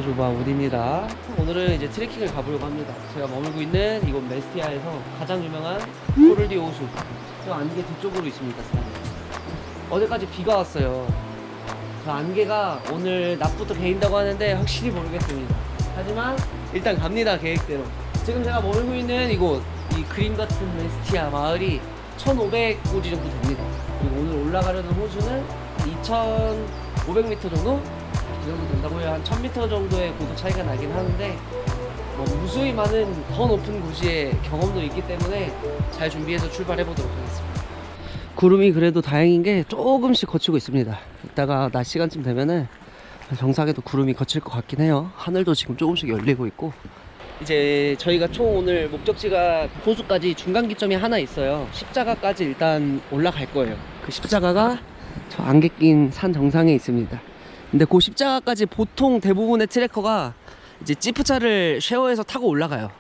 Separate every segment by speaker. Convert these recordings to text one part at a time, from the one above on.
Speaker 1: 가버려줘봐 우디입니다. 오늘은 이제 트레킹을 가보려고 합니다. 제가 머물고 있는 이곳 메스티아에서 가장 유명한 코를디 호수, 저 안개 뒤쪽으로 있습니다. 어제까지 비가 왔어요. 저 안개가 오늘 낮부터 개인다고 하는데 확실히 모르겠습니다. 하지만 일단 갑니다, 계획대로. 지금 제가 머물고 있는 이곳, 이 그림 같은 메스티아 마을이 1500고지 정도 됩니다. 그리고 오늘 올라가려는 호수는 2500m 정도? 그 정도 된다고 해요. 한 1000m 정도의 고도 차이가 나긴 하는데 뭐 무수히 많은 더 높은 고지의 경험도 있기 때문에 잘 준비해서 출발해 보도록 하겠습니다. 구름이 그래도 다행인 게 조금씩 걷히고 있습니다. 이따가 낮 시간쯤 되면은 정상에도 구름이 걷힐 것 같긴 해요. 하늘도 지금 조금씩 열리고 있고, 이제 저희가 총 오늘 목적지가 호수까지 중간 기점이 하나 있어요. 십자가까지 일단 올라갈 거예요. 그 십자가가 저 안개 낀 산 정상에 있습니다. 근데 그 십자가까지 보통 대부분의 트레커가 이제 지프차를 쉐어해서 타고 올라가요.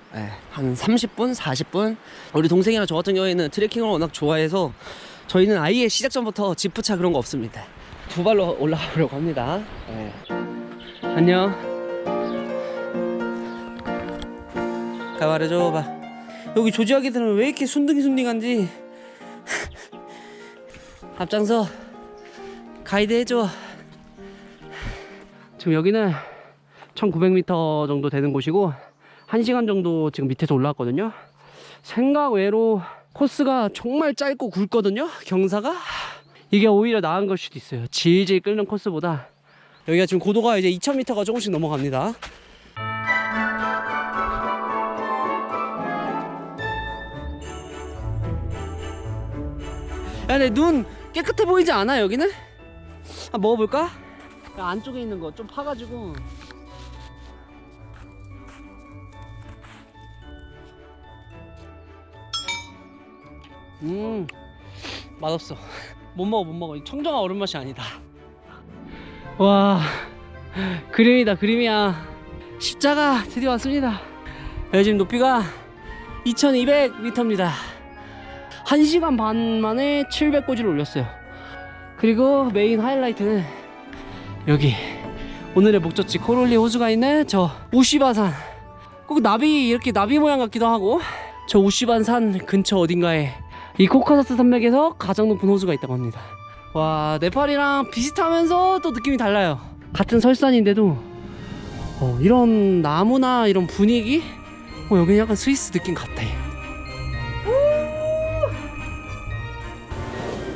Speaker 1: 한 30분, 40분. 우리 동생이랑 저 같은 경우에는 트레킹을 워낙 좋아해서 저희는 아예 시작 전부터 지프차 그런 거 없습니다. 두 발로 올라가 보려고 합니다. 안녕. 가발해줘봐. 여기 조지아기들은 왜 이렇게 순둥이순둥한지. 앞장서 가이드 해줘. 지금 여기는 1900m 정도 되는 곳이고 1시간 정도 지금 밑에서 올라왔거든요. 생각 외로 코스가 정말 짧고 굵거든요. 경사가 이게 오히려 나은 걸 수도 있어요. 질질 끓는 코스보다. 여기가 지금 고도가 이제 2000m가 조금씩 넘어갑니다. 야, 근데 눈 깨끗해 보이지 않아 여기는? 먹어볼까? 안쪽에 있는 거 좀 파가지고. 맛없어. 못 먹어. 청정아 얼음 맛이 아니다. 와, 그림이다, 그림이야. 십자가 드디어 왔습니다. 여기 지금 높이가 2200m입니다 1시간 반 만에 700고지를 올렸어요. 그리고 메인 하이라이트는 여기 오늘의 목적지 코롤리 호수가 있는 저 우시바산. 꼭 나비, 이렇게 나비 모양 같기도 하고, 저 우시바산 근처 어딘가에 이 코카사스 산맥에서 가장 높은 호수가 있다고 합니다. 와, 네팔이랑 비슷하면서 또 느낌이 달라요. 같은 설산인데도 이런 나무나 이런 분위기, 여기는 약간 스위스 느낌 같아.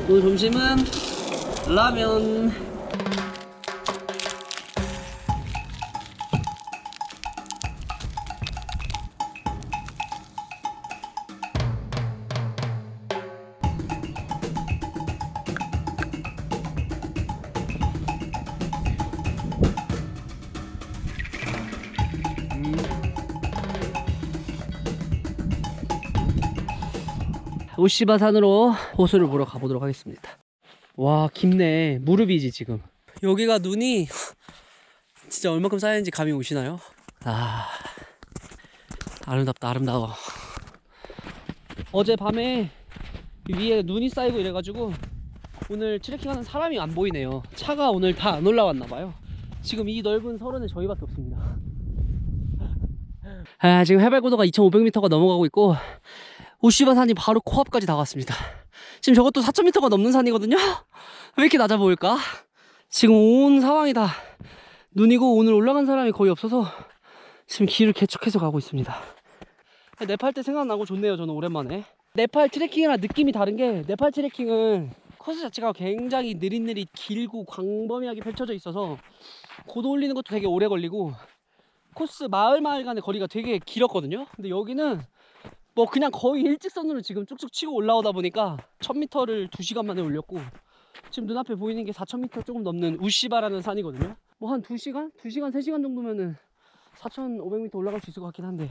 Speaker 1: 오늘 점심은 라면. 우시바산으로 호수를 보러 가보도록 하겠습니다. 와, 깊네. 무릎이지 지금. 여기가 눈이 진짜 얼마큼 쌓였는지 감이 오시나요? 아름답다, 아름다워. 어제 밤에 위에 눈이 쌓이고 이래가지고 오늘 트레킹하는 사람이 안 보이네요. 차가 오늘 다 안 올라왔나봐요. 지금 이 넓은 설원에 저희밖에 없습니다. 지금 해발고도가 2500m가 넘어가고 있고 우시바산이 바로 코앞까지 나왔습니다. 지금 저것도 4000m가 넘는 산이거든요. 왜 이렇게 낮아 보일까? 지금 온 상황이 다 눈이고 오늘 올라간 사람이 거의 없어서 지금 길을 개척해서 가고 있습니다. 네팔 때 생각나고 좋네요. 저는 오랜만에. 네팔 트레킹이랑 느낌이 다른 게, 네팔 트레킹은 코스 자체가 굉장히 느릿느릿 길고 광범위하게 펼쳐져 있어서 고도 올리는 것도 되게 오래 걸리고 코스 마을 간의 거리가 되게 길었거든요. 근데 여기는 뭐 그냥 거의 일직선으로 지금 쭉쭉 치고 올라오다 보니까 1000m를 2시간 만에 올렸고, 지금 눈앞에 보이는 게 4000m 조금 넘는 우시바라는 산이거든요. 뭐 한 2시간? 2시간, 3시간 정도면은 4500m 올라갈 수 있을 것 같긴 한데,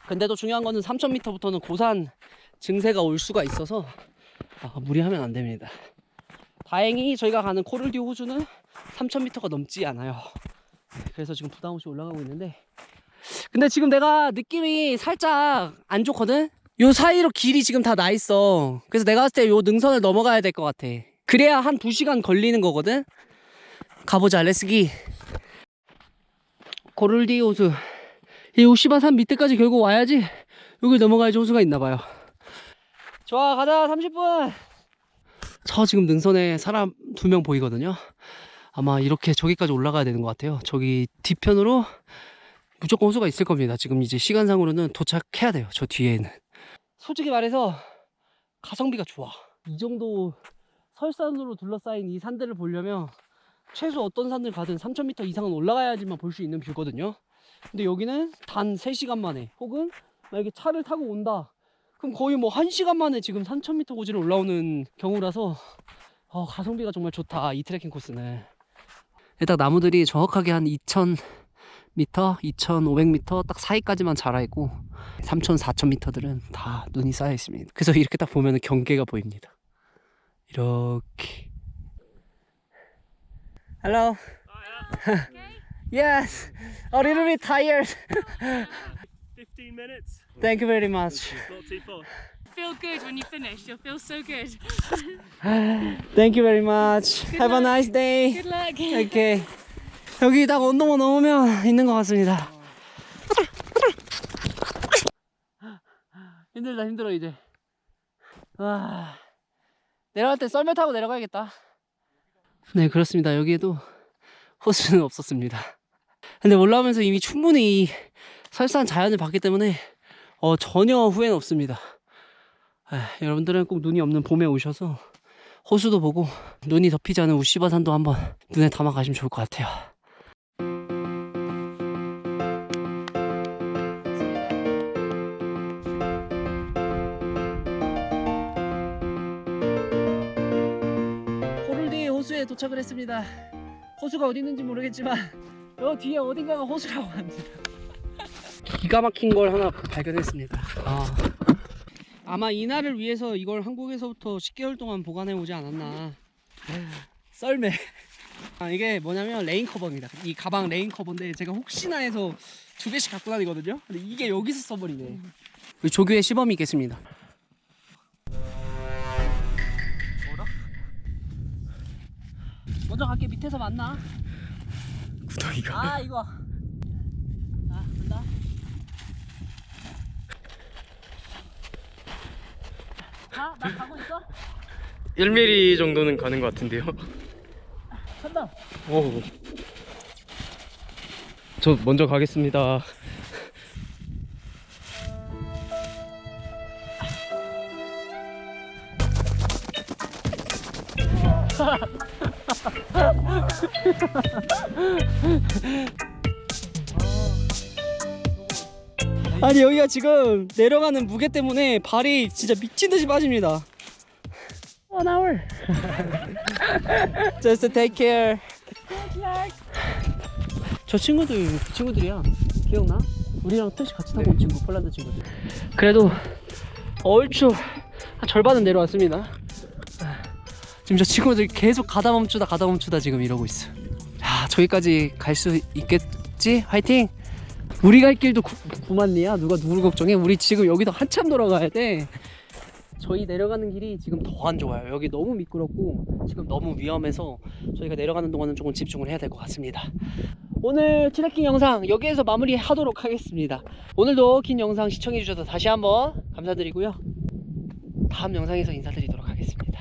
Speaker 1: 근데 또 중요한 거는 3000m부터는 고산 증세가 올 수가 있어서 무리하면 안 됩니다. 다행히 저희가 가는 코를디 호수는 3000m가 넘지 않아요. 그래서 지금 부담 없이 올라가고 있는데, 근데 지금 내가 느낌이 살짝 안 좋거든? 요 사이로 길이 지금 다 나 있어. 그래서 내가 봤을 때 요 능선을 넘어가야 될 것 같아. 그래야 한 2시간 걸리는 거거든? 가보자, 렛츠기. 고를디 호수. 이 우시바산 밑에까지 결국 와야지 여기 넘어가야지 호수가 있나봐요. 좋아, 가자. 30분. 저 지금 능선에 사람 2명 보이거든요. 아마 이렇게 저기까지 올라가야 되는 것 같아요. 저기 뒤편으로 무조건 호수가 있을 겁니다. 지금 이제 시간상으로는 도착해야 돼요. 저 뒤에는. 솔직히 말해서 가성비가 좋아. 이 정도 설산으로 둘러싸인 이 산들을 보려면 최소 어떤 산을 가든 3000m 이상은 올라가야지만 볼 수 있는 뷰거든요. 근데 여기는 단 3시간 만에, 혹은 만약에 차를 타고 온다 그럼 거의 뭐 1시간 만에 지금 3000m 고지를 올라오는 경우라서 가성비가 정말 좋다, 이 트레킹 코스는. 딱 나무들이 정확하게 한 2000m, 2500m 딱 사이까지만 자라있고 3000, 4000m들은 다 눈이 쌓여 있습니다. 그래서 이렇게 딱 보면 경계가 보입니다. 이렇게. Hello.
Speaker 2: Okay.
Speaker 1: Yes. A little bit tired.
Speaker 2: 15 minutes.
Speaker 1: Thank you very much.
Speaker 2: Not too far.
Speaker 3: Feel good when you finish. You'll feel so good.
Speaker 1: Thank you very much. Have a nice day.
Speaker 3: Good luck.
Speaker 1: Okay. 여기 딱 언덕만 넘으면 있는 것 같습니다. 힘들다, 힘들어 이제. 내려갈 때 썰매 타고 내려가야겠다. 네, 그렇습니다. 여기에도 호수는 없었습니다. 근데 올라오면서 이미 충분히 이 설산 자연을 봤기 때문에 전혀 후회는 없습니다. 여러분들은 꼭 눈이 없는 봄에 오셔서 호수도 보고 눈이 덮이지 않은 우시바산도 한번 눈에 담아 가시면 좋을 것 같아요. 고를디 호수에 도착을 했습니다. 호수가 어디 있는지 모르겠지만 저 뒤에 어딘가가 호수라고 합니다. 기가 막힌 걸 하나 발견했습니다. 아마 이날을 위해서 이걸 한국에서부터 10개월 동안 보관해 오지 않았나. 썰매. 이게 뭐냐면 레인 커버입니다. 이 가방 레인 커버인데 제가 혹시나 해서 2개씩 갖고 다니거든요. 근데 이게 여기서 써버리네. 조교의 시범이 있겠습니다. 뭐라? 먼저 갈게. 밑에서 만나.
Speaker 2: 구덩이가.
Speaker 1: 이거. 간다. 나 가고 있어?
Speaker 2: 1mm 정도는 가는 것 같은데요.
Speaker 1: 간다.
Speaker 2: 오. 저 먼저 가겠습니다.
Speaker 1: 아니 여기가 지금 내려가는 무게 때문에 발이 진짜 미친듯이 빠집니다. 1 hour. Just take care. 저 친구들 그 친구들이야. 기억나? 우리랑 택시 같이 타고 온 친구, 폴란드 친구들. 그래도 얼추 한 절반은 내려왔습니다. 지금 저 친구들 계속 가다 멈추다 지금 이러고 있어. 저기까지 갈 수 있겠지? 화이팅! 우리 갈 길도 9만리야. 누가 누굴 걱정해? 우리 지금 여기도 한참 돌아가야 돼. 저희 내려가는 길이 지금 더 안 좋아요. 여기 너무 미끄럽고 지금 너무 위험해서 저희가 내려가는 동안은 조금 집중을 해야 될 것 같습니다. 오늘 트레킹 영상 여기에서 마무리하도록 하겠습니다. 오늘도 긴 영상 시청해주셔서 다시 한번 감사드리고요. 다음 영상에서 인사드리도록 하겠습니다.